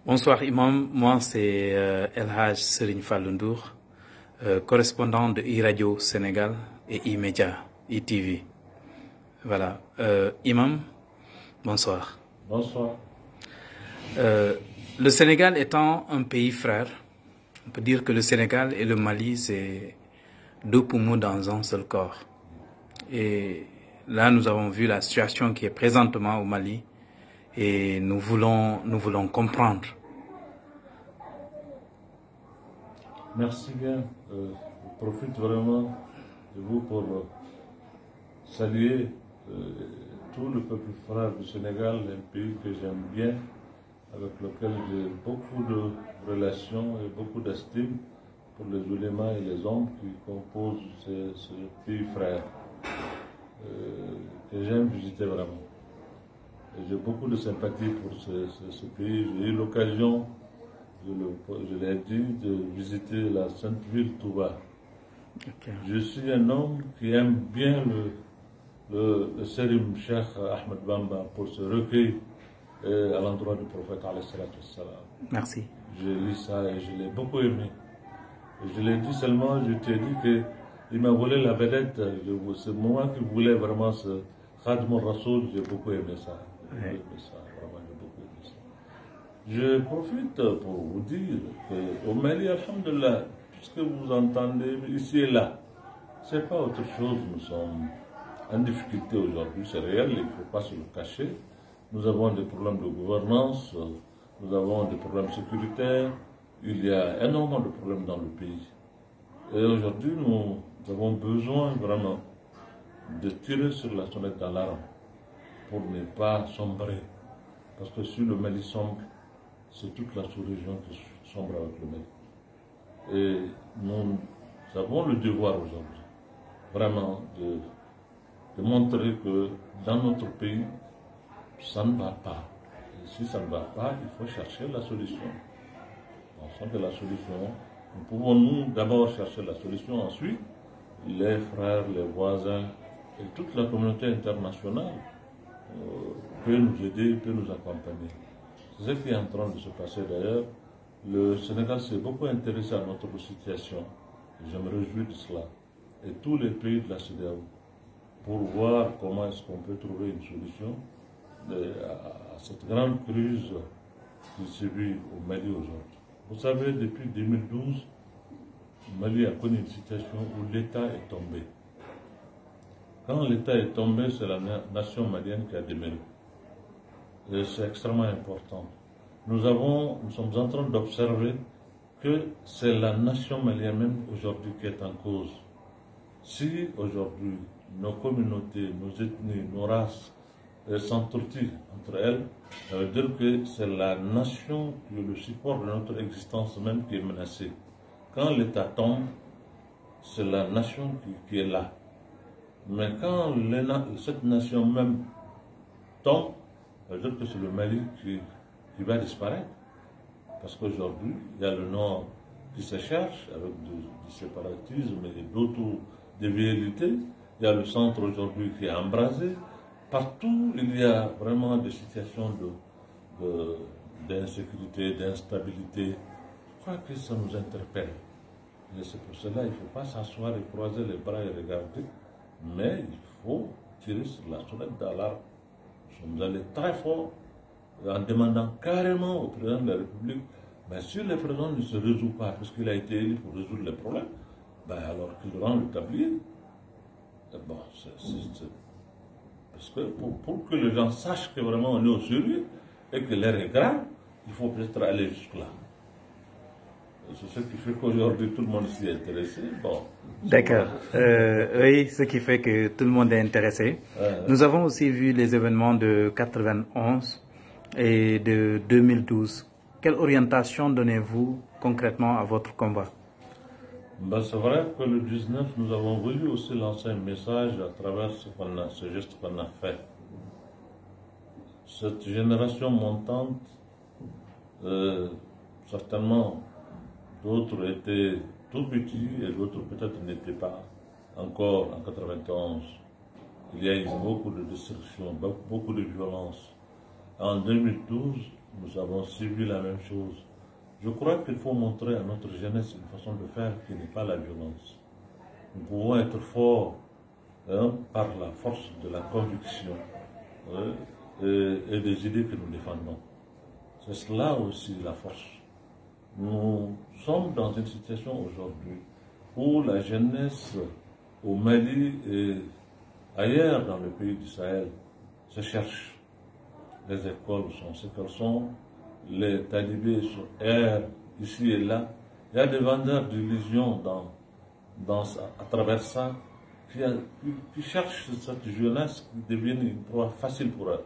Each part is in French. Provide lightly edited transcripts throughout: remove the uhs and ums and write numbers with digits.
Bonsoir Imam, moi c'est El Hadj Serigne Fallou Ndour, correspondant de iRadio Sénégal et iMédia, iTV. Voilà. Imam, bonsoir. Bonsoir. Le Sénégal étant un pays frère, on peut dire que le Sénégal et le Mali, c'est deux poumons dans un seul corps. Et là, nous avons vu la situation qui est présentement au Mali et nous voulons comprendre. Merci bien. Je profite vraiment de vous pour saluer tout le peuple frère du Sénégal, un pays que j'aime bien, avec lequel j'ai beaucoup de relations et beaucoup d'estime pour les ulémas et les hommes qui composent ce pays frère, que j'aime visiter vraiment. J'ai beaucoup de sympathie pour ce pays. J'ai eu l'occasion, je l'ai dit, de visiter la sainte ville Touba. Okay. Je suis un homme qui aime bien le Sérim Cheikh Ahmed Bamba pour ce recueil à l'endroit du prophète alayhi salatu wassalam. Merci. J'ai lu ça et je l'ai beaucoup aimé. Et je l'ai dit seulement, je t'ai dit qu'il m'a volé la vedette. C'est moi qui voulais vraiment ce Khadim al-Rasoul, j'ai beaucoup aimé ça. J'ai beaucoup aimé ça, vraiment, j'ai beaucoup aimé ça. Je profite pour vous dire qu'au Mali, alhamdulillah, tout ce que vous entendez ici et là, c'est pas autre chose. Nous sommes en difficulté aujourd'hui, c'est réel, il ne faut pas se le cacher. Nous avons des problèmes de gouvernance, nous avons des problèmes sécuritaires, il y a énormément de problèmes dans le pays. Et aujourd'hui, nous avons besoin vraiment de tirer sur la sonnette d'alarme pour ne pas sombrer. Parce que si le Mali sombre, c'est toute la sous-région qui sombre avec le Mali. Et nous avons le devoir aujourd'hui, vraiment, de montrer que dans notre pays, ça ne va pas. Et si ça ne va pas, il faut chercher la solution. Ensemble de la solution, nous pouvons nous d'abord chercher la solution, ensuite les frères, les voisins et toute la communauté internationale peut nous aider, peut nous accompagner. C'est ce qui est en train de se passer d'ailleurs. Le Sénégal s'est beaucoup intéressé à notre situation. Je me réjouis de cela. Et tous les pays de la CEDEAO pour voir comment est-ce qu'on peut trouver une solution à cette grande crise qui sévit au Mali aujourd'hui. Vous savez, depuis 2012, le Mali a connu une situation où l'État est tombé. Quand l'État est tombé, c'est la nation malienne qui a démérité. Et c'est extrêmement important. Nous sommes en train d'observer que c'est la nation malienne même aujourd'hui qui est en cause. Si aujourd'hui nos communautés, nos ethnies, nos races s'entretuent entre elles, ça veut dire que c'est la nation qui est le support de notre existence même qui est menacée. Quand l'État tombe, c'est la nation qui est là. Mais quand cette nation même tombe, ça veut dire que c'est le Mali qui va disparaître. Parce qu'aujourd'hui, il y a le Nord qui se cherche avec du séparatisme et d'auto-déviabilité. Il y a le centre aujourd'hui qui est embrasé. Partout, il y a vraiment des situations d'insécurité, d'instabilité. Je crois que ça nous interpelle. Et c'est pour cela qu'il ne faut pas s'asseoir et croiser les bras et regarder. Mais il faut tirer sur la sonnette d'alarme. Nous sommes allés très fort en demandant carrément au président de la République, mais si le président ne se résout pas, puisqu'il a été élu pour résoudre les problèmes, ben alors qu'il rend le tablier. Bon, parce que pour que les gens sachent que vraiment on est au sérieux et que l'air est grave, il faut peut-être aller jusque-là. C'est ce qui fait qu'aujourd'hui tout le monde s'y est intéressé. Bon, d'accord. Oui, ce qui fait que tout le monde est intéressé. Nous avons aussi vu les événements de 91 et de 2012. Quelle orientation donnez-vous concrètement à votre combat? Ben, c'est vrai que le 19, nous avons voulu aussi lancer un message à travers ce geste qu'on a fait. Cette génération montante, certainement, d'autres étaient tout petits et d'autres peut-être n'étaient pas encore en 91. Il y a eu beaucoup de destruction, beaucoup de violence. En 2012, nous avons suivi la même chose. Je crois qu'il faut montrer à notre jeunesse une façon de faire qui n'est pas la violence. Nous pouvons être forts par la force de la conviction et des idées que nous défendons. C'est cela aussi la force. Nous sommes dans une situation aujourd'hui où la jeunesse au Mali et ailleurs dans le pays du Sahel se cherche. Les écoles sont ce qu'elles sont, les talibés sont errent ici et là. Il y a des vendeurs d'illusions à travers ça qui cherchent cette jeunesse qui devient une proie facile pour eux.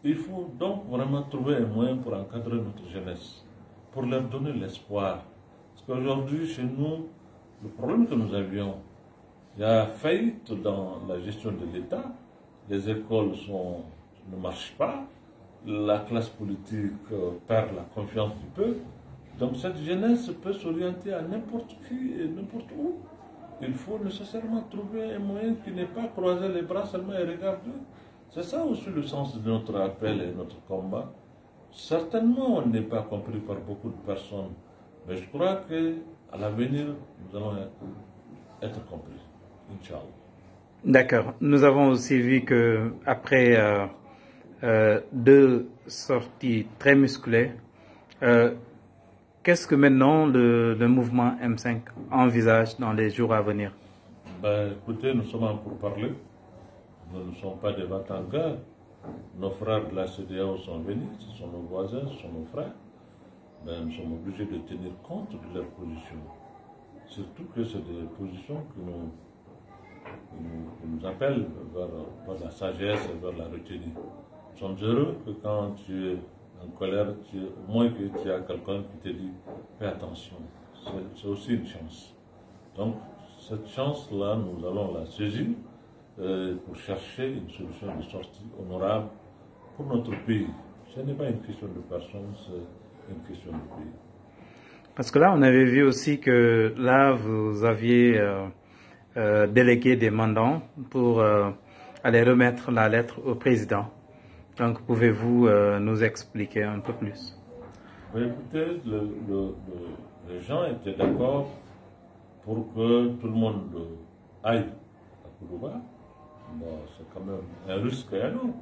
Il faut donc vraiment trouver un moyen pour encadrer notre jeunesse, pour leur donner l'espoir. Parce qu'aujourd'hui, chez nous, le problème que nous avions, il y a faillite dans la gestion de l'État, les écoles ne marchent pas, la classe politique perd la confiance du peuple. Donc cette jeunesse peut s'orienter à n'importe qui et n'importe où. Il faut nécessairement trouver un moyen qui n'est pas croiser les bras seulement et regarder. C'est ça aussi le sens de notre appel et notre combat. Certainement, on n'est pas compris par beaucoup de personnes, mais je crois qu'à l'avenir, nous allons être compris. Inch'Allah. D'accord. Nous avons aussi vu que après 2 sorties très musclées, qu'est-ce que maintenant le mouvement M5 envisage dans les jours à venir? Écoutez, nous sommes en pourparlers. Nous ne sommes pas des va-t-en-guerre. Nos frères de la CEDEAO sont venus, ce sont nos voisins, ce sont nos frères. Nous sommes obligés de tenir compte de leurs positions. Surtout que c'est des positions qui nous appellent vers la sagesse et vers la retenue. Nous sommes heureux que quand tu es en colère, au moins que tu as quelqu'un qui te dit fais attention. C'est aussi une chance. Donc, cette chance-là, nous allons la saisir pour chercher une solution de sortie honorable pour notre pays. Ce n'est pas une question de personne, c'est une question de pays. Parce que là, on avait vu aussi que là, vous aviez délégué des mandants pour aller remettre la lettre au président. Donc, pouvez-vous nous expliquer un peu plus? Oui, écoutez, les gens étaient d'accord pour que tout le monde aille à Kourouba. C'est quand même un risque énorme.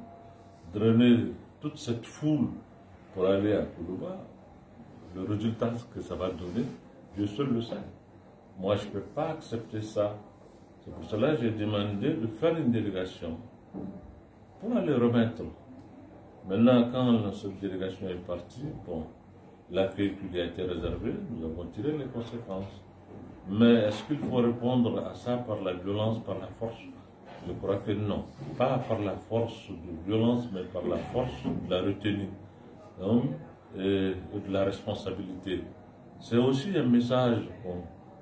Drainer toute cette foule pour aller à Kourouba, le résultat que ça va donner, Dieu seul le sait. Moi, je ne peux pas accepter ça. C'est pour cela que j'ai demandé de faire une délégation pour aller remettre. Maintenant, quand cette délégation est partie, l'accueil qui lui a été réservé, nous avons tiré les conséquences. Mais est-ce qu'il faut répondre à ça par la violence, par la force? Je crois que non. Pas par la force de violence, mais par la force de la retenue et de la responsabilité. C'est aussi un message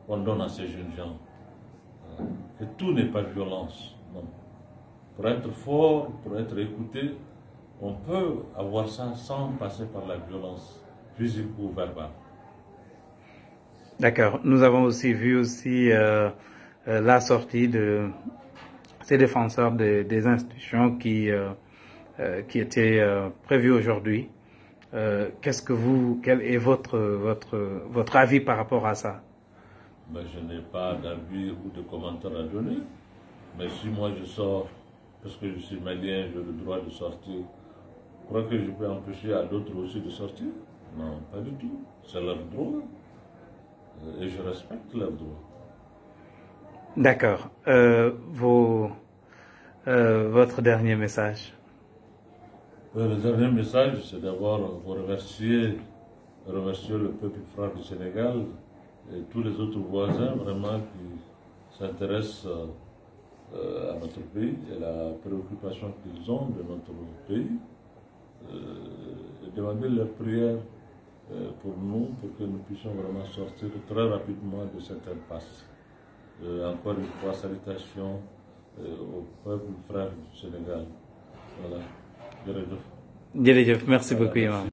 qu'on donne à ces jeunes gens. Que tout n'est pas violence. Non. Pour être fort, pour être écouté, on peut avoir ça sans passer par la violence physique ou verbale. D'accord. Nous avons aussi vu la sortie de ces défenseurs des institutions qui étaient prévues aujourd'hui. Quel est votre avis par rapport à ça? Je n'ai pas d'avis ou de commentaire à donner. Mais si moi je sors, parce que je suis malien, j'ai le droit de sortir, je crois que je peux empêcher à d'autres aussi de sortir? Non, pas du tout. C'est leur droit. Et je respecte leurs droits. D'accord. Votre dernier message? Le dernier message, c'est d'abord vous remercier le peuple frère du Sénégal et tous les autres voisins vraiment qui s'intéressent à notre pays et la préoccupation qu'ils ont de notre pays. Et demander leur prière pour nous, pour que nous puissions vraiment sortir très rapidement de cette impasse. Encore une fois, salutations au peuple frère du Sénégal. Voilà. Jërëjëf, merci beaucoup, Imam.